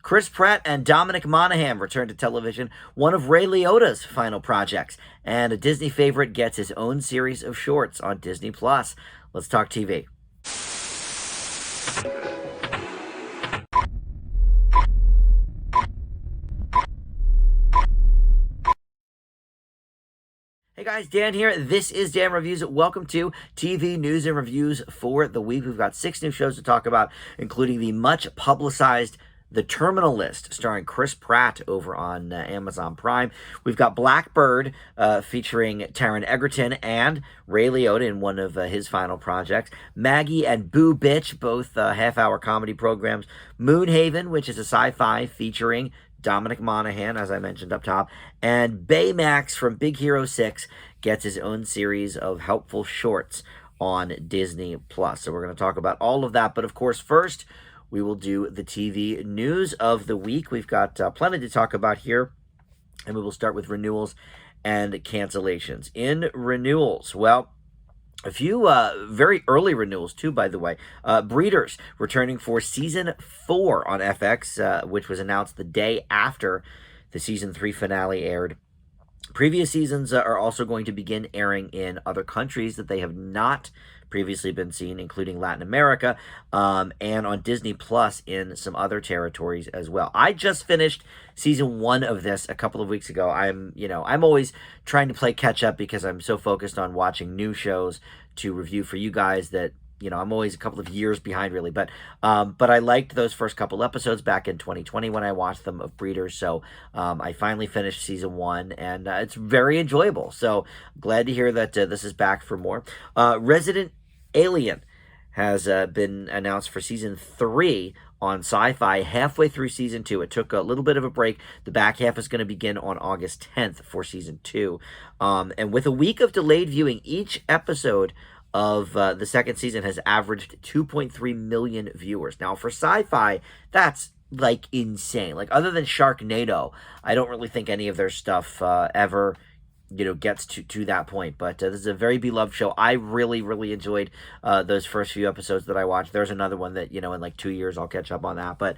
Chris Pratt and Dominic Monaghan return to television, one of Ray Liotta's final projects, and a Disney favorite gets his own series of shorts on Disney+. Let's talk TV. Hey guys, Dan here. This is Dan Reviews. Welcome to TV News and Reviews for the week. We've got 6 new shows to talk about, including the much publicized The Terminal List, starring Chris Pratt over on Amazon Prime. We've got Blackbird, featuring Taron Egerton and Ray Liotta in one of his final projects. Maggie and Boo Bitch, both half-hour comedy programs. Moonhaven, which is a sci-fi featuring Dominic Monaghan, as I mentioned up top. And Baymax from Big Hero 6 gets his own series of helpful shorts on Disney+. So we're going to talk about all of that. But of course, first, we will do the TV news of the week. We've got plenty to talk about here, and we will start with renewals and cancellations. In renewals, well, a few very early renewals, too, by the way. Breeders returning for Season 4 on FX, which was announced the day after the Season 3 finale aired. Previous seasons are also going to begin airing in other countries that they have not previously been seen, including Latin America, and on Disney Plus in some other territories as well. I just finished Season 1 of this a couple of weeks ago. I'm always trying to play catch up because I'm so focused on watching new shows to review for you guys that, I'm always a couple of years behind, really. But I liked those first couple episodes back in 2020 when I watched them of Breeders. So I finally finished Season 1, and it's very enjoyable. So glad to hear that this is back for more. Resident Alien has been announced for Season 3 on Sci-Fi halfway through Season 2. It took a little bit of a break. The back half is going to begin on August 10th for Season 2. And with a week of delayed viewing, each episode of the second season has averaged 2.3 million viewers. Now, for Sci-Fi, that's like insane. Like, other than Sharknado, I don't really think any of their stuff ever gets to that point. But this is a very beloved show. I really, really enjoyed those first few episodes that I watched. There's another one that, in like 2 years I'll catch up on that. But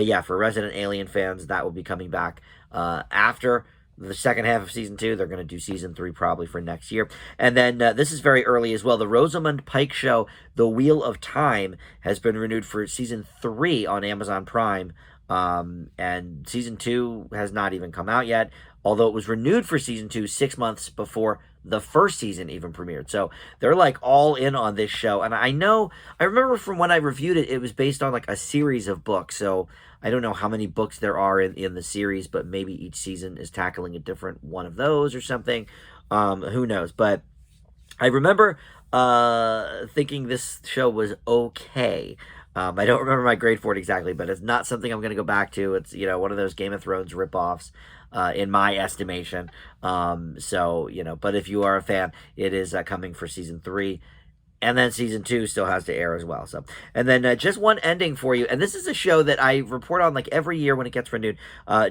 yeah, for Resident Alien fans, that will be coming back after the second half of Season 2. They're going to do Season 3 probably for next year. And then this is very early as well. The Rosamund Pike show, The Wheel of Time, has been renewed for Season 3 on Amazon Prime. And Season 2 has not even come out yet, although it was renewed for Season 2 6 months before the first season even premiered. So they're like all in on this show. And I remember from when I reviewed it, it was based on like a series of books. So I don't know how many books there are in the series, but maybe each season is tackling a different one of those or something. Who knows? But I remember thinking this show was okay. I don't remember my grade for it exactly, but it's not something I'm going to go back to. It's, one of those Game of Thrones ripoffs, in my estimation. But if you are a fan, it is coming for Season 3. And then Season 2 still has to air as well. So, and then just one ending for you. And this is a show that I report on like every year when it gets renewed.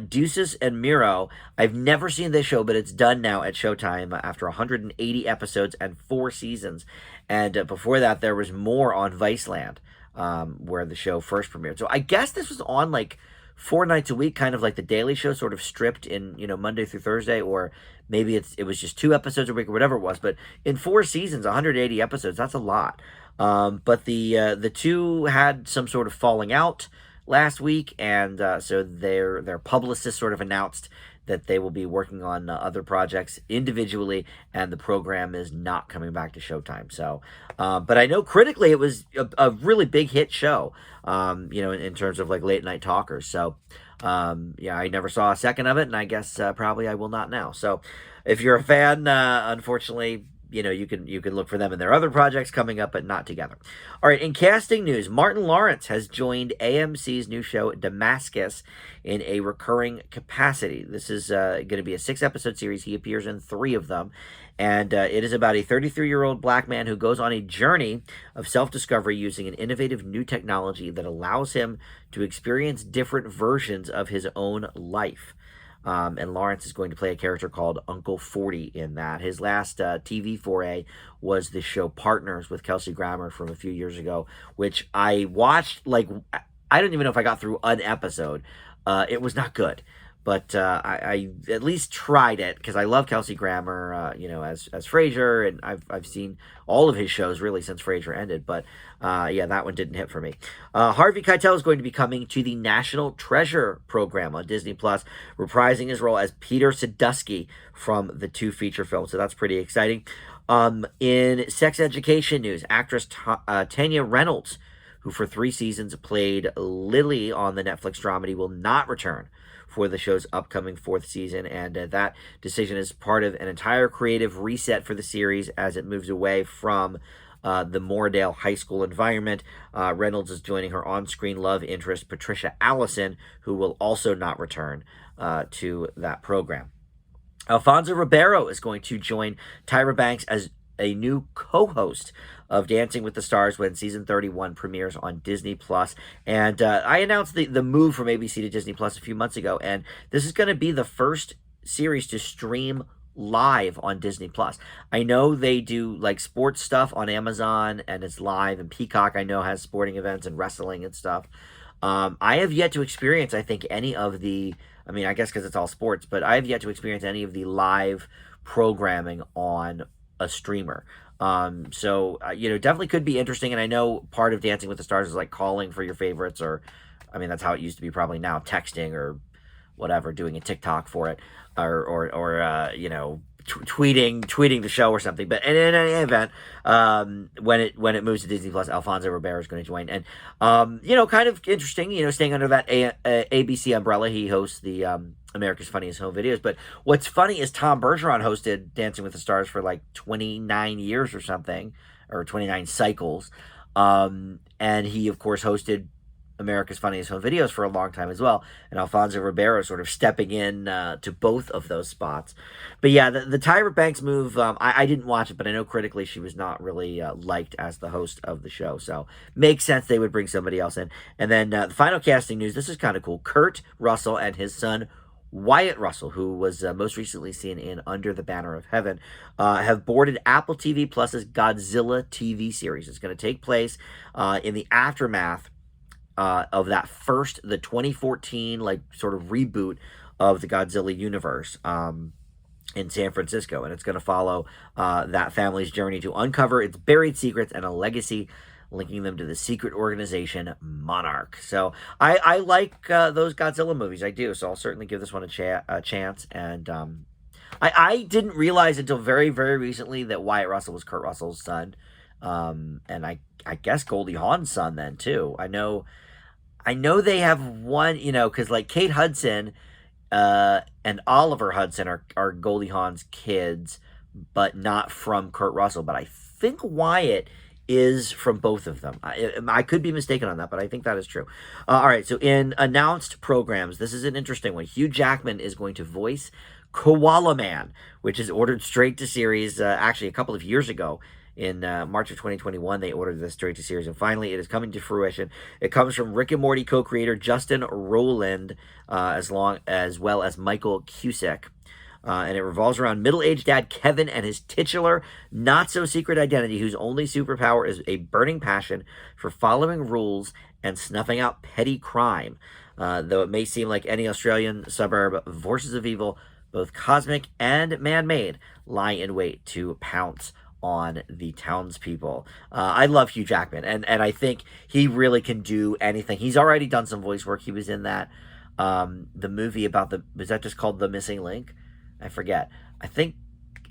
Deuces and Miro. I've never seen this show, but it's done now at Showtime after 180 episodes and 4 seasons. And before that, there was more on Viceland, where the show first premiered. So I guess this was on like 4 nights a week, kind of like The Daily Show, sort of stripped in, Monday through Thursday, or maybe it was just 2 episodes a week or whatever it was. But in 4 seasons, 180 episodes, that's a lot. But the two had some sort of falling out last week, and so their publicist sort of announced that they will be working on other projects individually, and the program is not coming back to Showtime. So, but I know critically it was a really big hit show, in terms of like late night talkers. So, I never saw a second of it, and I guess probably I will not now. So, if you're a fan, unfortunately, you can look for them in their other projects coming up, but not together. All right, in casting news, Martin Lawrence has joined AMC's new show Damascus in a recurring capacity. This is going to be a 6-episode series. He appears in 3 of them, and it is about a 33-year-old black man who goes on a journey of self-discovery using an innovative new technology that allows him to experience different versions of his own life. And Lawrence is going to play a character called Uncle 40 in that. His last TV foray was the show Partners with Kelsey Grammer from a few years ago, which I watched like I don't even know if I got through an episode. It was not good. But I at least tried it because I love Kelsey Grammer, as Frasier, and I've seen all of his shows really since Frasier ended. But yeah, that one didn't hit for me. Harvey Keitel is going to be coming to the National Treasure program on Disney Plus, reprising his role as Peter Sadusky from the 2 feature films. So that's pretty exciting. In sex education news, actress Tanya Reynolds, who for 3 seasons played Lily on the Netflix dramedy, will not return for the show's upcoming 4th season, and that decision is part of an entire creative reset for the series as it moves away from the Moordale High School environment. Reynolds is joining her on-screen love interest, Patricia Allison, who will also not return to that program. Alfonso Ribiero is going to join Tyra Banks as a new co-host of Dancing with the Stars when season 31 premieres on Disney Plus. And I announced the move from ABC to Disney Plus a few months ago, and this is going to be the first series to stream live on Disney Plus. I know they do like sports stuff on Amazon, and it's live, and Peacock I know has sporting events and wrestling and stuff. I have yet to experience, I think, any of the, I mean, I guess because it's all sports, but I have yet to experience any of the live programming on a streamer. So definitely could be interesting. And I know part of Dancing with the Stars is like calling for your favorites, or, I mean, that's how it used to be probably now, texting or whatever, doing a TikTok for it, or tweeting the show or something. But in any event, when it moves to Disney Plus, Alfonso Ribiero is going to join. And kind of interesting, staying under that ABC umbrella, he hosts the America's Funniest Home Videos. But what's funny is Tom Bergeron hosted Dancing with the Stars for like 29 years or something, or 29 cycles. And he, of course, hosted America's Funniest Home Videos for a long time as well. And Alfonso Ribiero sort of stepping in to both of those spots. But yeah, the Tyra Banks move, I didn't watch it, but I know critically she was not really liked as the host of the show. So makes sense they would bring somebody else in. And then the final casting news, this is kind of cool. Kurt Russell and his son Wyatt Russell, who was most recently seen in Under the Banner of Heaven, have boarded Apple TV Plus's Godzilla TV series. It's going to take place in the aftermath of the 2014 like sort of reboot of the Godzilla universe in San Francisco, and it's going to follow that family's journey to uncover its buried secrets and a legacy linking them to the secret organization Monarch. So I like those Godzilla movies. I do. So I'll certainly give this one a chance. And I didn't realize until very, very recently that Wyatt Russell was Kurt Russell's son. And I guess Goldie Hawn's son then too. I know they have one, because like Kate Hudson and Oliver Hudson are Goldie Hawn's kids, but not from Kurt Russell. But I think Wyatt is from both of them. I could be mistaken on that, but I think that is true. All right, so in announced programs, this is an interesting one. Hugh Jackman is going to voice Koala Man, which is ordered straight to series actually a couple of years ago. In March of 2021, they ordered this straight to series, and finally it is coming to fruition. It comes from Rick and Morty co-creator Justin Rowland, as well as Michael Cusick. And it revolves around middle-aged dad Kevin and his titular, not-so-secret identity, whose only superpower is a burning passion for following rules and snuffing out petty crime. Though it may seem like any Australian suburb, forces of evil, both cosmic and man-made, lie in wait to pounce on the townspeople. I love Hugh Jackman, and I think he really can do anything. He's already done some voice work. He was in that, the movie about was that just called The Missing Link? I forget. I think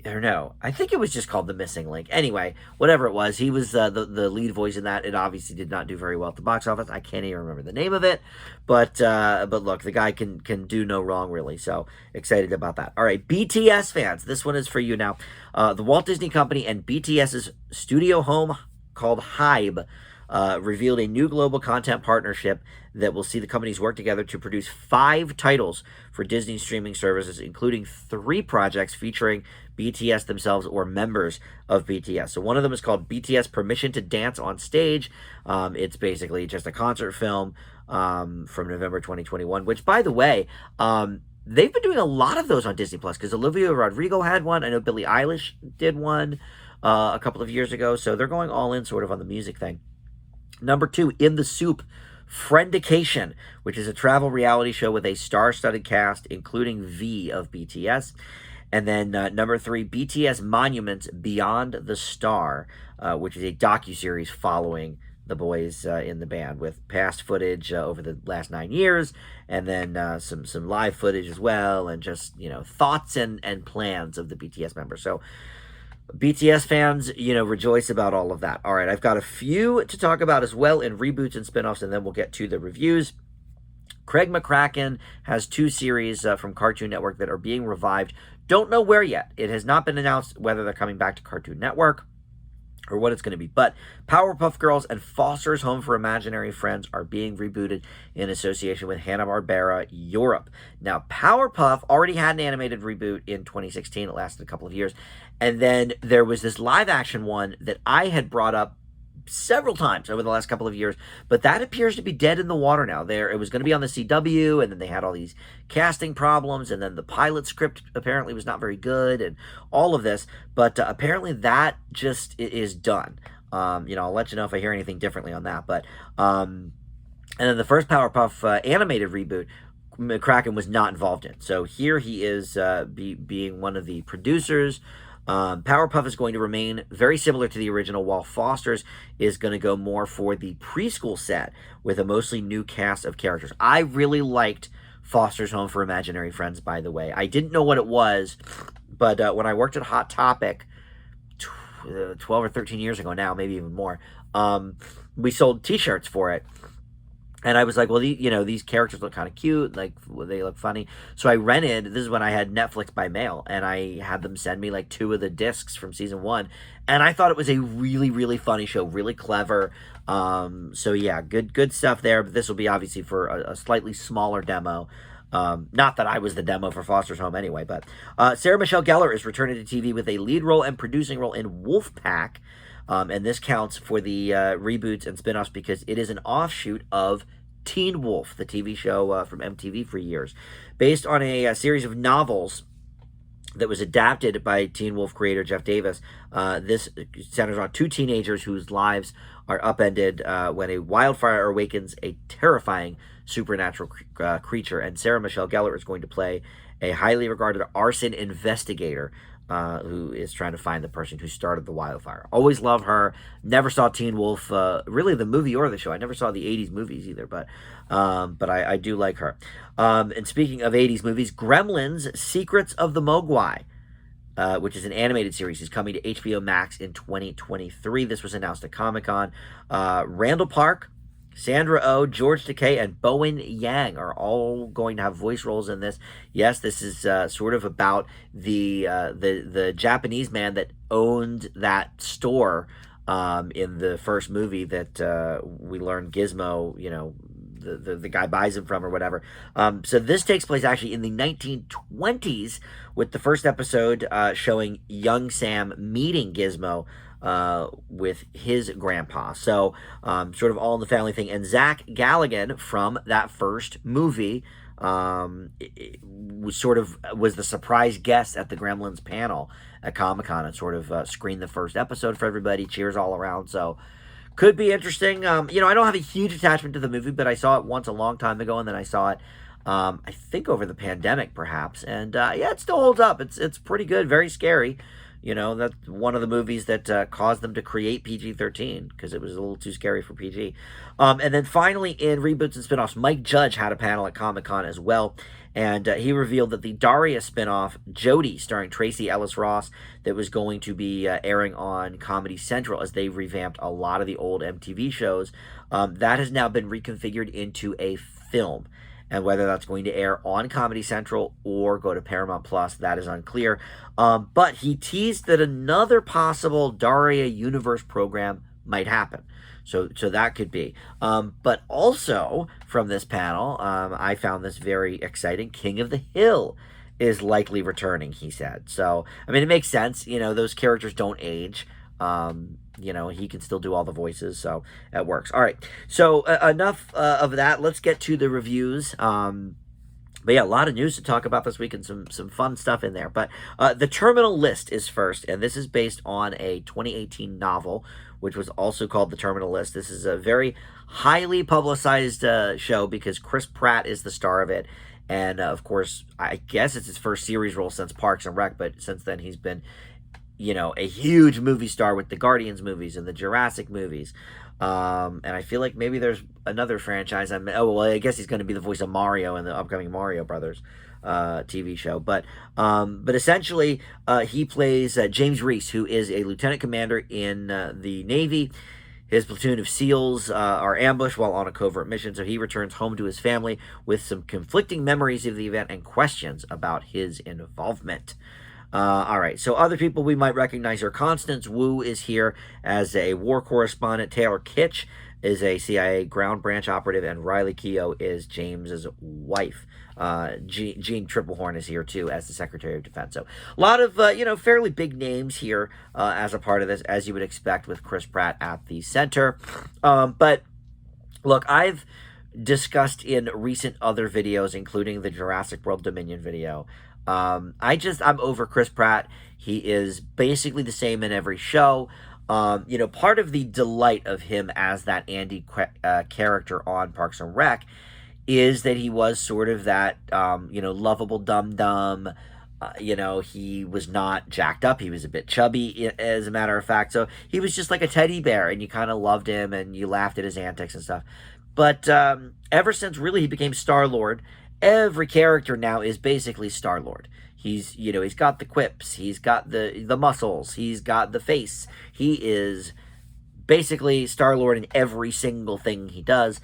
it was just called The Missing Link. Anyway, whatever it was, he was the lead voice in that. It obviously did not do very well at the box office. I can't even remember the name of it, but look, the guy can do no wrong, really. So excited about that. All right, BTS fans, this one is for you now. The Walt Disney Company and BTS's studio home called Hybe revealed a new global content partnership that will see the companies work together to produce 5 titles for Disney streaming services, including 3 projects featuring BTS themselves or members of BTS. So one of them is called BTS Permission to Dance on Stage. It's basically just a concert film from November 2021, which, by the way, they've been doing a lot of those on Disney Plus because Olivia Rodrigo had one. I know Billie Eilish did one a couple of years ago. So they're going all in sort of on the music thing. Number 2, In the Soup Friendication, which is a travel reality show with a star-studded cast, including V of BTS. And then number 3, BTS Monuments Beyond the Star, which is a docuseries following the boys in the band with past footage over the last 9 years, and then some live footage as well, and just, thoughts and plans of the BTS members. So BTS fans, rejoice about all of that. All right, I've got a few to talk about as well in reboots and spinoffs, and then we'll get to the reviews. Craig McCracken has 2 series from Cartoon Network that are being revived. Don't know where yet. It has not been announced whether they're coming back to Cartoon Network or what it's going to be. But Powerpuff Girls and Foster's Home for Imaginary Friends are being rebooted in association with Hanna-Barbera Europe. Now, Powerpuff already had an animated reboot in 2016. It lasted a couple of years. And then there was this live-action one that I had brought up several times over the last couple of years, but that appears to be dead in the water now. It was going to be on the CW, and then they had all these casting problems, and then the pilot script apparently was not very good, and all of this, but apparently that just is done. I'll let you know if I hear anything differently on that, but and then the first Powerpuff animated reboot, McCracken was not involved in. So here he is being one of the producers. Powerpuff is going to remain very similar to the original, while Foster's is going to go more for the preschool set with a mostly new cast of characters. I really liked Foster's Home for Imaginary Friends, by the way. I didn't know what it was, but when I worked at Hot Topic 12 or 13 years ago now, maybe even more, we sold t-shirts for it. And I was like, well, these characters look kind of cute, like they look funny. So I rented, this is when I had Netflix by mail, and I had them send me like 2 of the discs from season 1. And I thought it was a really, really funny show, really clever. So yeah, good stuff there. But this will be obviously for a slightly smaller demo. Not that I was the demo for Foster's Home anyway, but Sarah Michelle Gellar is returning to TV with a lead role and producing role in Wolfpack. And this counts for the reboots and spinoffs because it is an offshoot of Teen Wolf, the TV show from MTV for years. Based on a series of novels that was adapted by Teen Wolf creator Jeff Davis, this centers on 2 teenagers whose lives are upended when a wildfire awakens a terrifying supernatural creature. And Sarah Michelle Gellar is going to play a highly regarded arson investigator who is trying to find the person who started the wildfire. Always love her. Never saw Teen Wolf, really the movie or the show. I never saw the 80s movies either, but I do like her. And speaking of 80s movies, Gremlins Secrets of the Mogwai, which is an animated series, is coming to HBO Max in 2023. This was announced at Comic-Con. Randall Park, Sandra Oh, George Takei, and Bowen Yang are all going to have voice roles in this. Yes, this is sort of about the Japanese man that owned that store in the first movie that we learned Gizmo, the guy buys him from or whatever. So this takes place actually in the 1920s, with the first episode showing young Sam meeting Gizmo with his grandpa. So sort of all in the family thing. And Zach Galligan from that first movie was the surprise guest at the Gremlins panel at Comic-Con and sort of screened the first episode for everybody. Cheers all around. So could be interesting. I don't have a huge attachment to the movie, but I saw it once a long time ago, and then I saw it I think over the pandemic perhaps. And yeah, it still holds up. It's pretty good, very scary. That's one of the movies that caused them to create PG-13 because it was a little too scary for PG. And then finally, in reboots and spinoffs, Mike Judge had a panel at Comic-Con as well. And he revealed that the Daria spinoff, Jodie, starring Tracy Ellis Ross, that was going to be airing on Comedy Central as they revamped a lot of the old MTV shows, that has now been reconfigured into a film. And whether that's going to air on Comedy Central or go to Paramount Plus, that is unclear. But he teased that another possible Daria Universe program might happen. So that could be. But also, from this panel, I found this very exciting. King of the Hill is likely returning, he said. So, it makes sense. Those characters don't age. He can still do all the voices, so that works. All right, so enough of that. Let's get to the reviews. But yeah, a lot of news to talk about this week and some fun stuff in there. But the Terminal List is first, and this is based on a 2018 novel, which was also called The Terminal List. This is a very highly publicized show because Chris Pratt is the star of it. And of course, I guess it's his first series role since Parks and Rec, but since then he's been, a huge movie star with the Guardians movies and the Jurassic movies. And I feel like maybe there's another franchise. I guess he's going to be the voice of Mario in the upcoming Mario Brothers TV show. But essentially, he plays James Reese, who is a lieutenant commander in the Navy. His platoon of SEALs are ambushed while on a covert mission, so he returns home to his family with some conflicting memories of the event and questions about his involvement. All right, so other people we might recognize are Constance Wu is here as a war correspondent. Taylor Kitsch is a CIA ground branch operative, and Riley Keough is James's wife. Jean Triplehorn is here too as the Secretary of Defense. So a lot of fairly big names here as a part of this, as you would expect with Chris Pratt at the center. But look, I've discussed in recent other videos, including the Jurassic World Dominion video. I'm over Chris Pratt. He is basically the same in every show. Part of the delight of him as that Andy character on Parks and Rec is that he was sort of that, lovable dum-dum. He was not jacked up. He was a bit chubby, as a matter of fact. So he was just like a teddy bear, and you kind of loved him, and you laughed at his antics and stuff. But ever since really he became Star-Lord, every character now is basically Star-Lord. He's got the quips, he's got the muscles, he's got the face. He is basically Star-Lord in every single thing he does.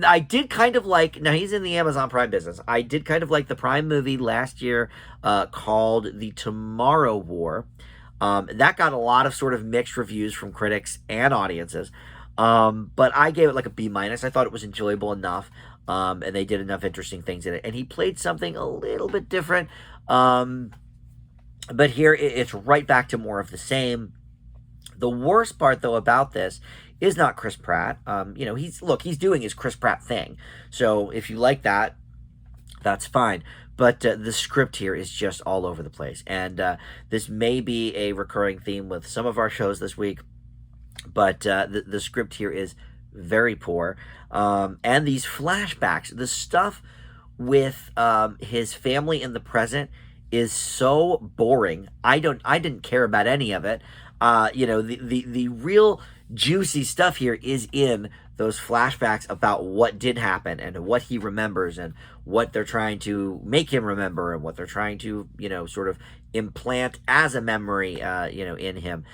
I did kind of like, now he's in the Amazon Prime business. I did kind of like the Prime movie last year called The Tomorrow War. That got a lot of sort of mixed reviews from critics and audiences. But I gave it like a B-. I thought it was enjoyable enough. And they did enough interesting things in it. And he played something a little bit different. But here it's right back to more of the same. The worst part, though, about this is not Chris Pratt. He's doing his Chris Pratt thing. So if you like that, that's fine. But the script here is just all over the place. And this may be a recurring theme with some of our shows this week. But the script here is very poor. And these flashbacks, the stuff with his family in the present is so boring. I didn't care about any of it. The real juicy stuff here is in those flashbacks about what did happen and what he remembers and what they're trying to make him remember and what they're trying to, sort of implant as a memory, in him.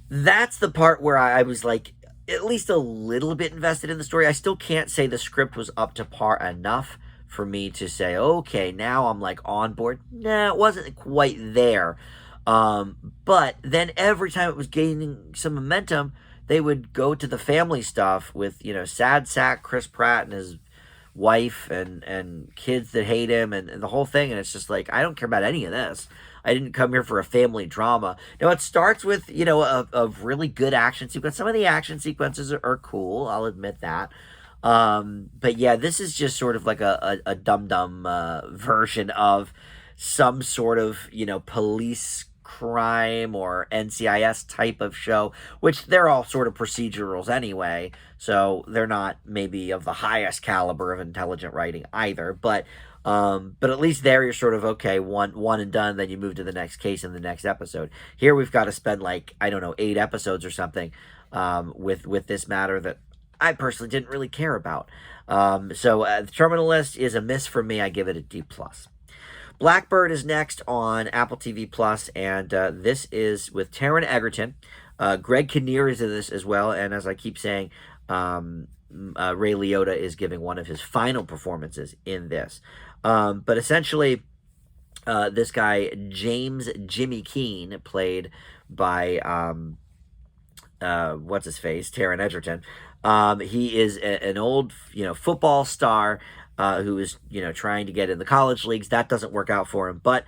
That's the part where I was like, at least a little bit invested in the story. I still can't say the script was up to par enough for me to say, okay, now I'm like on board. Nah, it wasn't quite there. But then every time it was gaining some momentum, they would go to the family stuff with, sad sack Chris Pratt and his wife and kids that hate him and the whole thing. And it's just like, I don't care about any of this. I didn't come here for a family drama. Now, it starts with, a really good action sequence. Some of the action sequences are cool. I'll admit that. But yeah, this is just sort of like a dum-dum version of some sort of, police crime or NCIS type of show, which they're all sort of procedurals anyway. So they're not maybe of the highest caliber of intelligent writing either. But at least there you're sort of, okay, one and done, then you move to the next case in the next episode. Here we've got to spend 8 episodes or something with this matter that I personally didn't really care about. So the Terminal List is a miss for me. I give it a D+. Blackbird is next on Apple TV Plus, and this is with Taron Egerton. Greg Kinnear is in this as well, and as I keep saying, Ray Liotta is giving one of his final performances in this. But essentially, this guy, James Jimmy Keene, played by, what's-his-face, Taron Egerton. He is an old, football star who is, trying to get in the college leagues. That doesn't work out for him. But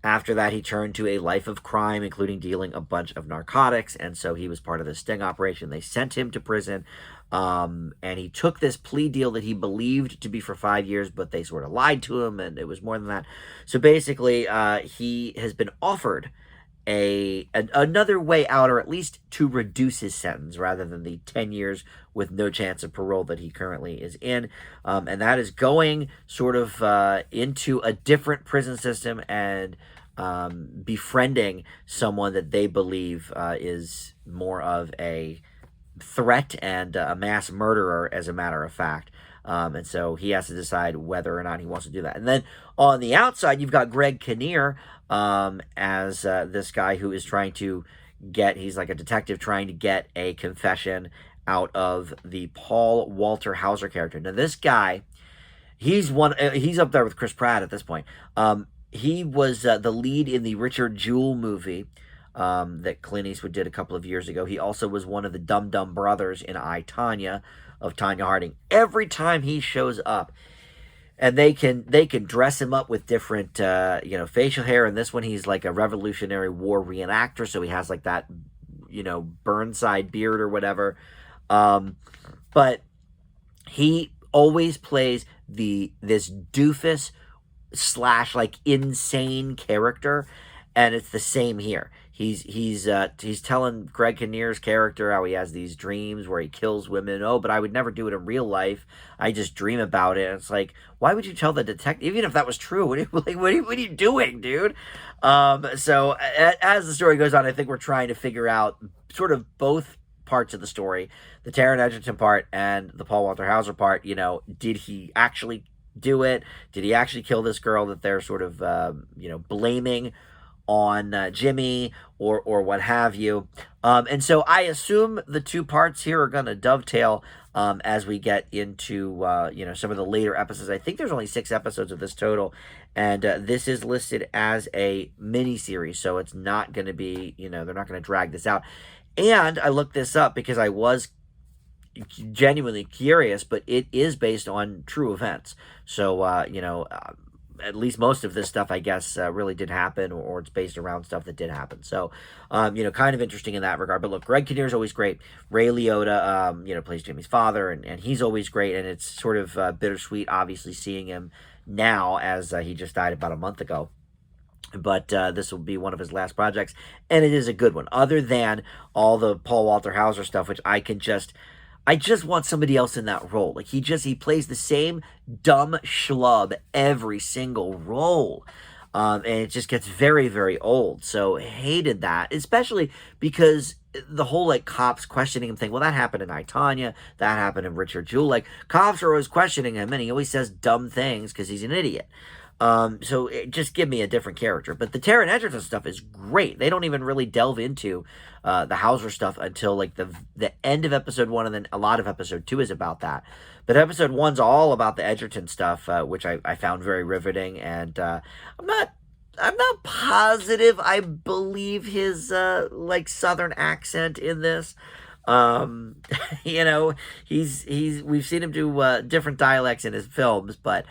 after that, he turned to a life of crime, including dealing a bunch of narcotics. And so he was part of the sting operation. They sent him to prison. And he took this plea deal that he believed to be for 5 years, but they sort of lied to him, and it was more than that. So basically, he has been offered another way out, or at least to reduce his sentence rather than the 10 years with no chance of parole that he currently is in. And that is going sort of into a different prison system and befriending someone that they believe is more of a threat and a mass murderer, as a matter of fact. And so he has to decide whether or not he wants to do that. And then on the outside, you've got Greg Kinnear as this guy who is trying to he's like a detective trying to get a confession out of the Paul Walter Hauser character. Now, this guy, he's up there with Chris Pratt at this point. He was the lead in the Richard Jewell movie that Clint Eastwood did a couple of years ago. He also was one of the Dum Dum brothers in I, Tonya of Tonya Harding. Every time he shows up, and they can dress him up with different facial hair. And this one, he's like a Revolutionary War reenactor, so he has like that Burnside beard or whatever. But he always plays this doofus / like insane character, and it's the same here. He's telling Greg Kinnear's character how he has these dreams where he kills women. Oh, but I would never do it in real life. I just dream about it. And it's like, why would you tell the detective, even if that was true? What are you doing, dude? So as the story goes on, I think we're trying to figure out sort of both parts of the story, the Taron Egerton part and the Paul Walter Hauser part. Did he actually do it? Did he actually kill this girl that they're sort of blaming on Jimmy or what have you? And so I assume the two parts here are going to dovetail as we get into some of the later episodes. I think there's only 6 episodes of this total, and this is listed as a mini series, so it's not going to be, they're not going to drag this out. And I looked this up because I was genuinely curious, but it is based on true events. So at least most of this stuff, I guess, really did happen, or it's based around stuff that did happen. So, kind of interesting in that regard. But look, Greg Kinnear is always great. Ray Liotta, plays Jimmy's father, and he's always great. And it's sort of bittersweet, obviously, seeing him now as he just died about a month ago. But this will be one of his last projects, and it is a good one. Other than all the Paul Walter Hauser stuff, which I just want somebody else in that role. Like, he plays the same dumb schlub every single role. And it just gets very, very old. So hated that, especially because the whole like cops questioning him thing. Well, that happened in I, Tonya. That happened in Richard Jewell. Like, cops are always questioning him, and he always says dumb things because he's an idiot. So just give me a different character. But the Taron Egerton stuff is great. They don't even really delve into the Hauser stuff until like the end of episode 1, and then a lot of episode 2 is about that. But episode 1's all about the Egerton stuff, which I found very riveting. And I'm not positive I believe his like Southern accent in this. We've seen him do different dialects in his films, but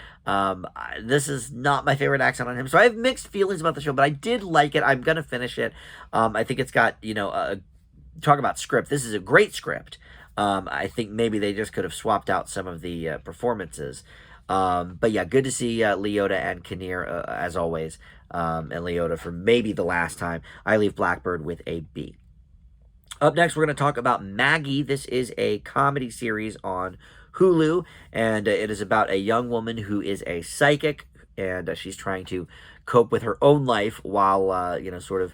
this is not my favorite accent on him. So I have mixed feelings about the show, but I did like it. I'm gonna finish it. I think it's got talk about script. This is a great script. I think maybe they just could have swapped out some of the performances. But yeah, good to see Liotta and Kinnear as always, and Liotta for maybe the last time. I leave Blackbird with a B. Up next, we're going to talk about Maggie. This is a comedy series on Hulu, and it is about a young woman who is a psychic, and she's trying to cope with her own life while, sort of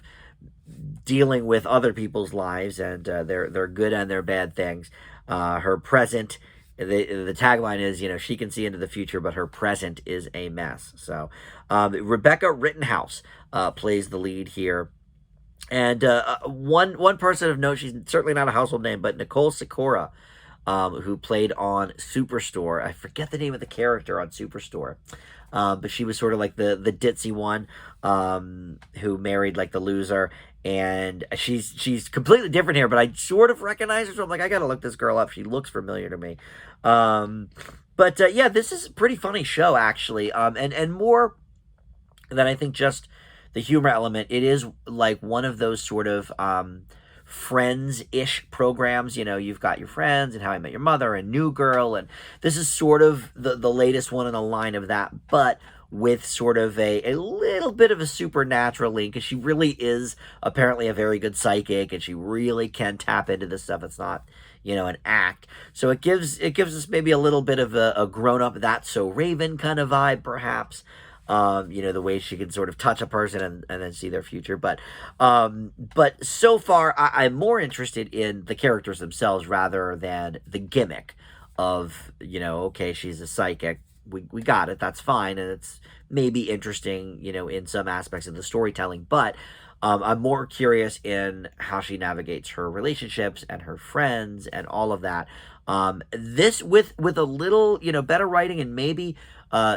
dealing with other people's lives and their good and their bad things. Her present, the tagline is, she can see into the future, but her present is a mess. So Rebecca Rittenhouse plays the lead here. And one person of note, she's certainly not a household name, but Nicole Sikora, who played on Superstore. I forget the name of the character on Superstore, but she was sort of like the ditzy one who married like the loser. And she's completely different here, but I sort of recognize her, so I'm like, I gotta look this girl up. She looks familiar to me. But yeah, this is a pretty funny show, actually, and more than I think just the humor element. It is like one of those sort of Friends-ish programs. You know, you've got your Friends and How I Met Your Mother and New Girl, and this is sort of the latest one in a line of that, but with sort of a little bit of a supernatural link, because she really is apparently a very good psychic, and she really can tap into this stuff. It's not, you know, an act. So it gives us maybe a little bit of a grown-up That's So Raven kind of vibe, perhaps. You know, the way she can sort of touch a person and then see their future. But so far, I'm more interested in the characters themselves rather than the gimmick of, you know, okay, she's a psychic. We got it. That's fine. And it's maybe interesting, you know, in some aspects of the storytelling. But I'm more curious in how she navigates her relationships and her friends and all of that. This with a little, you know, better writing and maybe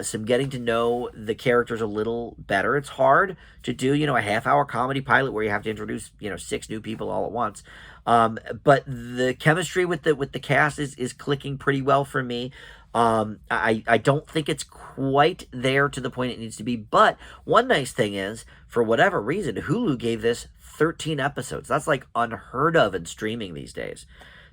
some getting to know the characters a little better. It's hard to do, you know, a half-hour comedy pilot where you have to introduce, you know, 6 new people all at once. But the chemistry with the cast is clicking pretty well for me. I don't think it's quite there to the point it needs to be, but one nice thing is, for whatever reason, Hulu gave this 13 episodes. That's like unheard of in streaming these days.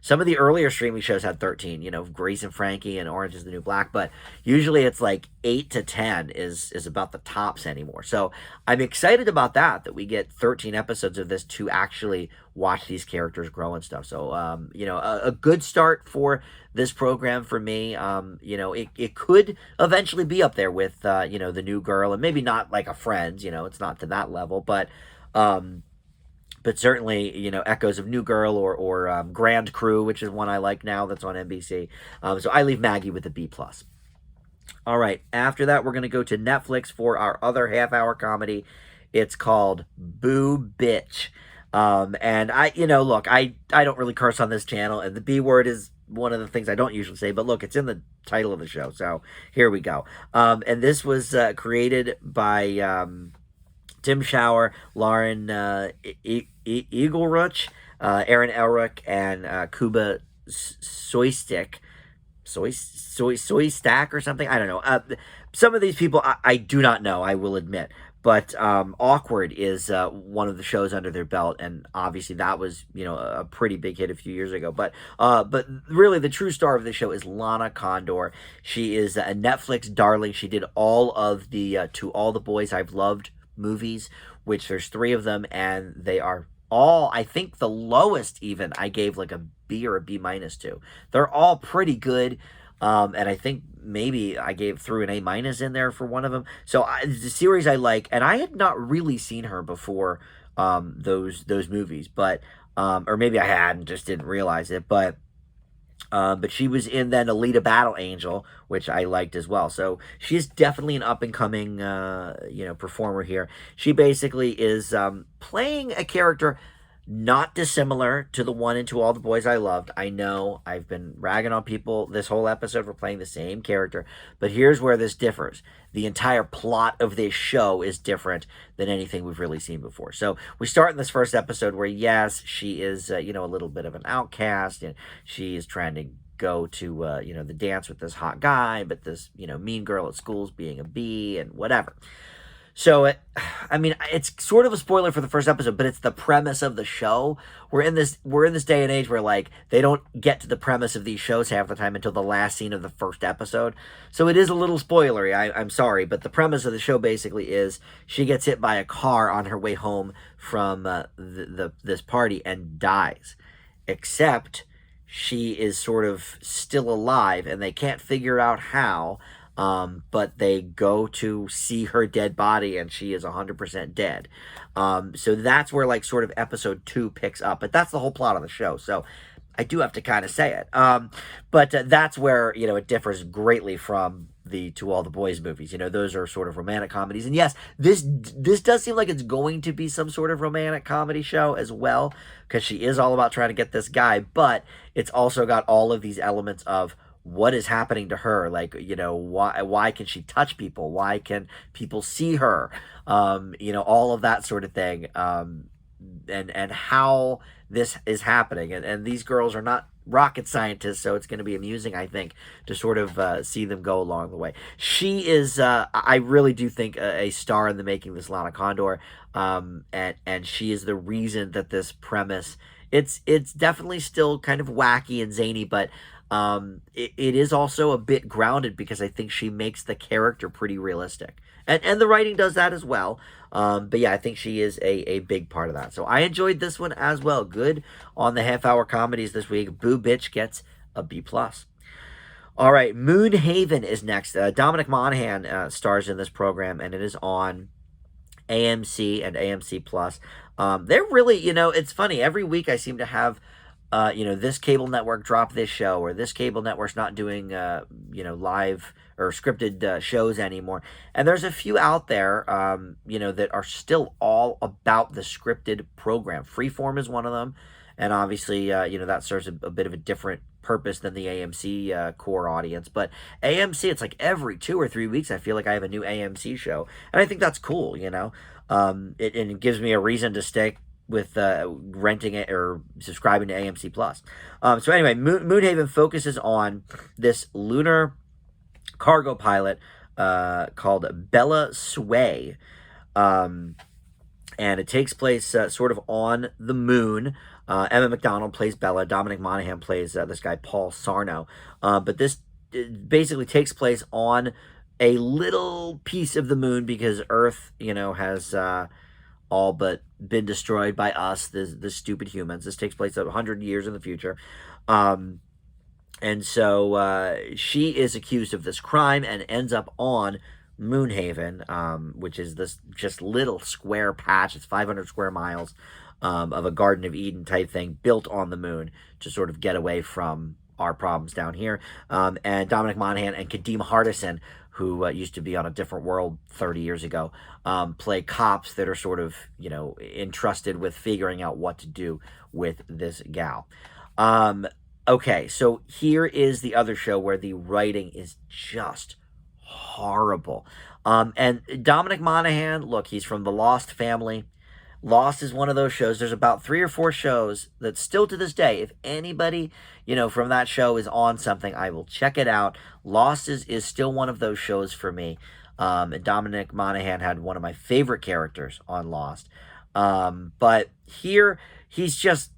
Some of the earlier streaming shows had 13, you know, Grace and Frankie and Orange is the New Black, but usually it's like 8 to 10 is about the tops anymore. So I'm excited about that we get 13 episodes of this to actually watch these characters grow and stuff. So, you know, a good start for this program for me. You know, it could eventually be up there with, you know, the New Girl, and maybe not like a Friends, you know, it's not to that level, but certainly, you know, echoes of New Girl or Grand Crew, which is one I like now that's on NBC. So I leave Maggie with a B+. All right, after that, we're going to go to Netflix for our other half-hour comedy. It's called Boo Bitch. And you know, look, I don't really curse on this channel, and the B word is one of the things I don't usually say, but look, it's in the title of the show, so here we go. And this was created by Tim Schauer, Lauren Eagleruch, Aaron Elric, and Kuba Soystick. Soystack or something? I don't know. Some of these people I do not know, I will admit. But Awkward is one of the shows under their belt, and obviously that was, you know, a pretty big hit a few years ago. But really, the true star of the show is Lana Condor. She is a Netflix darling. She did all of the To All the Boys I've Loved movies, which there's 3 of them, and they are all, I think the lowest even I gave like a B or a B- to. They're all pretty good. And I think maybe I threw an A- in there for one of them. So it's a series I like, and I had not really seen her before those movies, but or maybe I had and just didn't realize it. But she was in then Alita Battle Angel, which I liked as well. So she's definitely an up-and-coming, you know, performer here. She basically is playing a character not dissimilar to the one in To All the Boys I Loved. I know I've been ragging on people this whole episode for playing the same character, but here's where this differs. The entire plot of this show is different than anything we've really seen before. So we start in this first episode where, yes, she is, you know, a little bit of an outcast, and she is trying to go to, you know, the dance with this hot guy, but this, you know, mean girl at school's being a B and whatever. So, I mean, it's sort of a spoiler for the first episode, but it's the premise of the show. We're in this day and age where, like, they don't get to the premise of these shows half the time until the last scene of the first episode. So it is a little spoilery, I'm sorry, but the premise of the show basically is she gets hit by a car on her way home from this party and dies. Except she is sort of still alive, and they can't figure out how. But they go to see her dead body, and she is 100% dead. So that's where, like, sort of episode 2 picks up. But that's the whole plot of the show. So I do have to kind of say it. But that's where, you know, it differs greatly from the To All the Boys movies. You know, those are sort of romantic comedies. And yes, this does seem like it's going to be some sort of romantic comedy show as well, because she is all about trying to get this guy. But it's also got all of these elements of what is happening to her, like, you know, why can she touch people, why can people see her, you know, all of that sort of thing, and how this is happening, and these girls are not rocket scientists, so it's going to be amusing, I think, to sort of see them go along the way. She is, I really do think, a star in the making, this Lana Condor, and she is the reason that this premise it's definitely still kind of wacky and zany, but it is also a bit grounded because I think she makes the character pretty realistic. And the writing does that as well. But yeah, I think she is a big part of that. So I enjoyed this one as well. Good on the half-hour comedies this week. Boo Bitch gets a B+. All right, Moonhaven is next. Dominic Monaghan stars in this program, and it is on AMC and AMC Plus. They're really, it's funny. Every week I seem to have, this cable network drop this show, or this cable network's not doing, live or scripted shows anymore. And there's a few out there, that are still all about the scripted program. Freeform is one of them. And obviously, that serves a bit of a different purpose than the AMC core audience. But AMC, it's like every 2 or 3 weeks, I feel like I have a new AMC show. And I think that's cool, it gives me a reason to stick with renting it or subscribing to AMC Plus. So anyway, Moonhaven focuses on this lunar cargo pilot called Bella Sway. And it takes place sort of on the moon. Emma McDonald plays Bella. Dominic Monaghan plays this guy, Paul Sarno. But this basically takes place on a little piece of the moon because Earth, has all but been destroyed by us, the stupid humans. This takes place 100 years in the future. And so she is accused of this crime and ends up on Moonhaven, which is this just little square patch. It's 500 square miles of a Garden of Eden type thing built on the moon to sort of get away from our problems down here. And Dominic Monaghan and Kadeem Hardison, who used to be on A Different World 30 years ago, play cops that are sort of, entrusted with figuring out what to do with this gal. Okay, so here is the other show where the writing is just horrible. And Dominic Monaghan, look, he's from the Lost family. Lost is one of those shows. There's about 3 or 4 shows that still to this day, if anybody, from that show is on something, I will check it out. Lost is still one of those shows for me. And Dominic Monaghan had one of my favorite characters on Lost. But here, he's just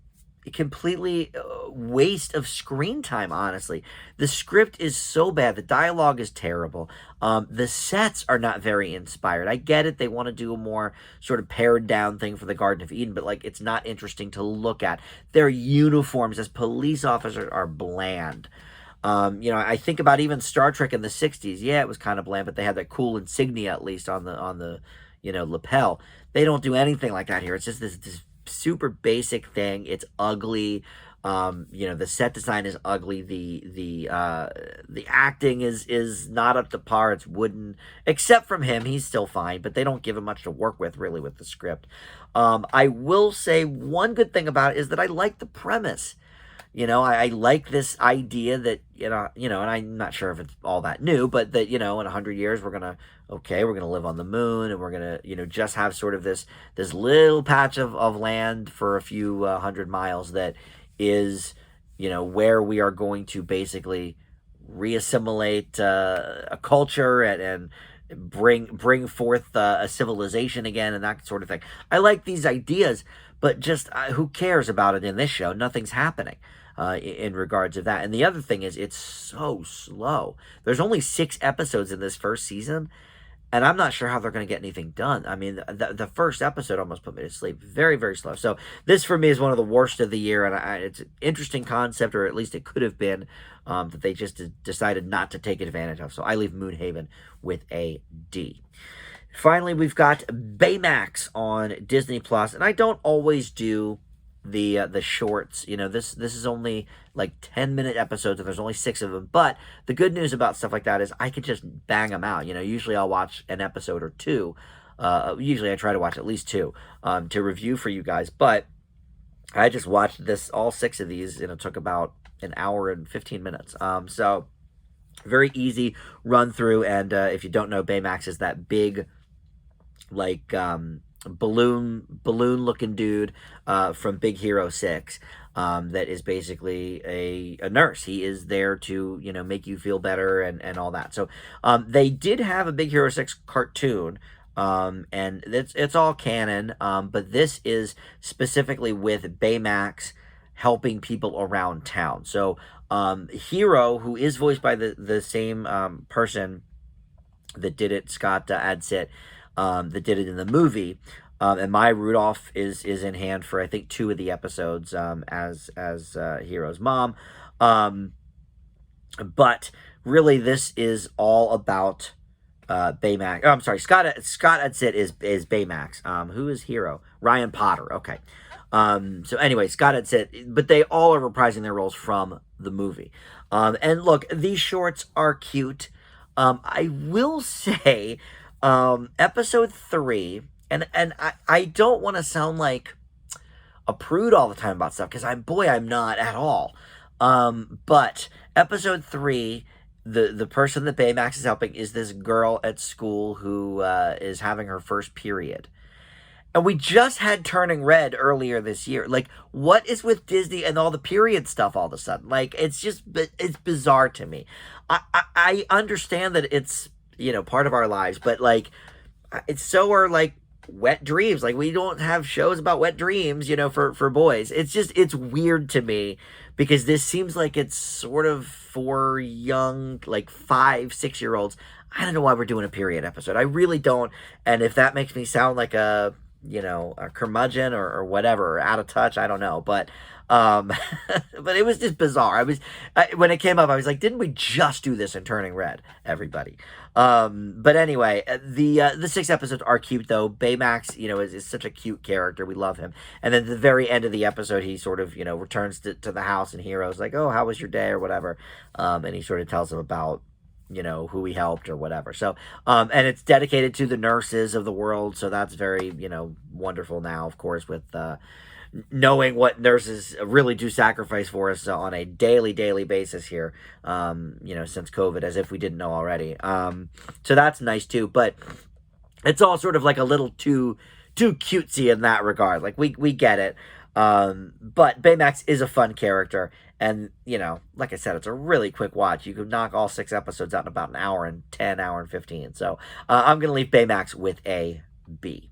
completely waste of screen time, honestly. The script is so bad. The dialogue is terrible. The sets are not very inspired. I get it. They want to do a more sort of pared down thing for the Garden of Eden, but it's not interesting to look at. Their uniforms as police officers are bland. I think about even Star Trek in the 60s. Yeah, it was kind of bland, but they had that cool insignia at least on the lapel. They don't do anything like that here. It's just this super basic thing. It's ugly. The set design is ugly. The acting is not up to par. It's wooden, except from him. He's still fine, but they don't give him much to work with really with the script. I will say one good thing about it is that I like the premise. I like this idea that, and I'm not sure if it's all that new, but that, in 100 years, we're going to live on the moon, and we're going to, just have sort of this little patch of land for a few 100 miles that is, where we are going to basically reassimilate a culture and bring forth a civilization again and that sort of thing. I like these ideas, but just who cares about it in this show? Nothing's happening in regards of that. And the other thing is it's so slow. There's only 6 episodes in this first season, and I'm not sure how they're going to get anything done. I mean, the first episode almost put me to sleep. Very, very slow. So this for me is one of the worst of the year, and it's an interesting concept, or at least it could have been, that they just decided not to take advantage of. So I leave Moonhaven with a D. Finally, we've got Baymax on Disney Plus, and I don't always do the shorts. This is only like 10-minute episodes, and there's only 6 of them. But the good news about stuff like that is I can just bang them out. Usually I'll watch an episode or 2. Usually I try to watch at least 2 to review for you guys. But I just watched all 6 of these, and it took about an hour and 15 minutes. So very easy run through. And if you don't know, Baymax is that big, balloon looking dude from Big Hero 6 that is basically a nurse. He is there to make you feel better and all that. So they did have a Big Hero 6 cartoon, and it's all canon, but this is specifically with Baymax helping people around town. So Hero, who is voiced by the same person that did it, Scott Adsit, that did it in the movie. And Maya Rudolph is in hand for I think 2 of the episodes as Hero's mom. But really, this is all about Baymax. Oh, I'm sorry, Scott Adsit is Baymax. Who is Hero? Ryan Potter. Okay. So anyway, Scott Adsit, but they all are reprising their roles from the movie. And look, these shorts are cute. I will say, episode 3, and I don't want to sound like a prude all the time about stuff, because I'm not at all. But episode 3, the person that Baymax is helping is this girl at school who is having her first period. And we just had Turning Red earlier this year. Like, what is with Disney and all the period stuff all of a sudden? Like, it's bizarre to me. I understand that it's, part of our lives, but like, it's so are like wet dreams. Like, we don't have shows about wet dreams, for boys. It's weird to me, because this seems like it's sort of for young, like 5-6-year-olds. I don't know why we're doing a period episode. I really don't. And if that makes me sound like a curmudgeon or whatever, or out of touch, I don't know. But but it was just bizarre. When it came up, I was like, didn't we just do this in Turning Red, everybody? But anyway, the 6 episodes are cute, though. Baymax, is such a cute character. We love him. And then at the very end of the episode, he sort of, returns to the house, and Hero's like, oh, how was your day, or whatever. And he sort of tells him about, who he helped or whatever. So, and it's dedicated to the nurses of the world. So that's very, wonderful now, of course, with, knowing what nurses really do sacrifice for us on a daily basis here, since COVID, as if we didn't know already. So that's nice too, but it's all sort of like a little too cutesy in that regard. Like, we get it. But Baymax is a fun character, and, like I said, it's a really quick watch. You could knock all 6 episodes out in about an hour and 10, hour and 15. So, I'm going to leave Baymax with a B.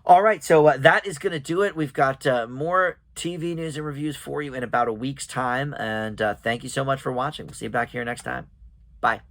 All right, so that is going to do it. We've got more TV news and reviews for you in about a week's time, and thank you so much for watching. We'll see you back here next time. Bye.